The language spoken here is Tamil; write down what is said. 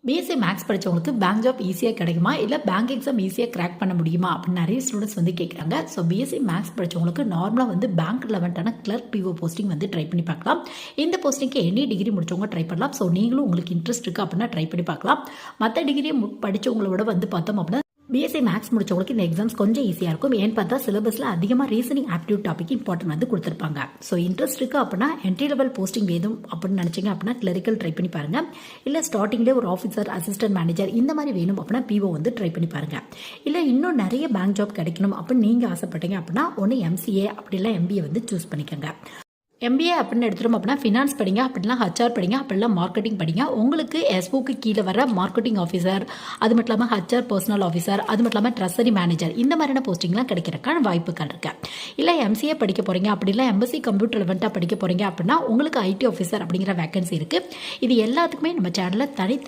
பிஎஸ்சி மேக்ஸ் படித்தவங்களுக்கு பேங்க் ஜாப் ஈஸியாக கிடைக்குமா இல்லை பேங்க் எக்ஸாம் ஈஸியாக கிராக் பண்ண முடியுமா அப்படின்னு நிறைய ஸ்டூடெண்ட்ஸ் வந்து கேட்குறாங்க. ஸோ பிஎஸ்சி மேக்ஸ் படித்தவங்களுக்கு நார்மலாக வந்து பேங்க் லெவன்ட்டான கிளர்க் பிஓ போஸ்டிங் வந்து ட்ரை பண்ணி பார்க்கலாம். இந்த போஸ்டிங்க்கு எனி டிகிரி முடிச்சவங்க ட்ரை பண்ணலாம். ஸோ நீங்களும் உங்களுக்கு இன்ட்ரெஸ்ட் இருக்குது அப்படின்னா ட்ரை பண்ணி பார்க்கலாம். மற்ற டிகிரியை படித்தவங்களோட வந்து பார்த்தோம் அப்படின்னா பிஎஸ்சி மேக்ஸ் முடிச்சவங்களுக்கு இந்த எக்ஸாம்ஸ் கொஞ்சம் ஈஸியாக இருக்கும். ஏன்னு பார்த்தா சிலபஸில் அதிகமாக ரீசனிங் ஆப்டிடியூட் டாபிக் இம்பார்ட்டன்ட் வந்து கொடுத்துருப்பாங்க. ஸோ இன்ட்ரெஸ்ட் இருக்குது அப்படின்னா என்ட்ரி லெவல் போஸ்டிங் வேணும் அப்படின்னு நினச்சிங்க அப்படின்னா கிளரிக்கல் ட்ரை பண்ணி பாருங்கள். இல்லை ஸ்டார்டிங்லேயே ஒரு ஆஃபீஸர், அசிஸ்டன்ட் மேனேஜர் இந்த மாதிரி வேணும் அப்படின்னா பிஓ வந்து ட்ரை பண்ணி பாருங்கள். இல்லை இன்னும் நிறைய பேங்க் ஜாப் கிடைக்கணும் அப்படின்னு நீங்கள் ஆசைப்பட்டீங்க அப்படின்னா ஒன்று எம்சிஏ அப்படி இல்லை எம்பிஏ வந்து சூஸ் பண்ணிக்கோங்க. எம்பிஏ அப்படின்னு எடுத்துட்டோம் அப்படின்னா ஃபினான்ஸ் படிங்க, அப்படிலாம் ஹச்ஆர் படிங்க, அப்படிலாம் மார்க்கெட்டிங் படிங்க. உங்களுக்கு எஸ்ஓக்கு கீழே வர மார்க்கெட்டிங் ஆஃபீஸர், அது மட்டும் இல்லாமல் ஹச்ஆர் பர்சனல் ஆஃபீஸர், அது மட்டும் இல்லாமல் ட்ரெஸரி மேனேஜர் இந்த மாதிரியான போஸ்டிங்லாம் கிடைக்கிறக்கான வாய்ப்புகள் இருக்கு. இல்லை எம்சிஏ படிக்க போறீங்க, அப்படி இல்லை எம்எஸ்சி கம்ப்யூட்டர் லெவன்ட்டாக படிக்க போறீங்க அப்படின்னா உங்களுக்கு ஐடி ஆஃபீஸர் அப்படிங்கிற வேகன்சி இருக்கு. இது எல்லாத்துக்குமே நம்ம சேனலில்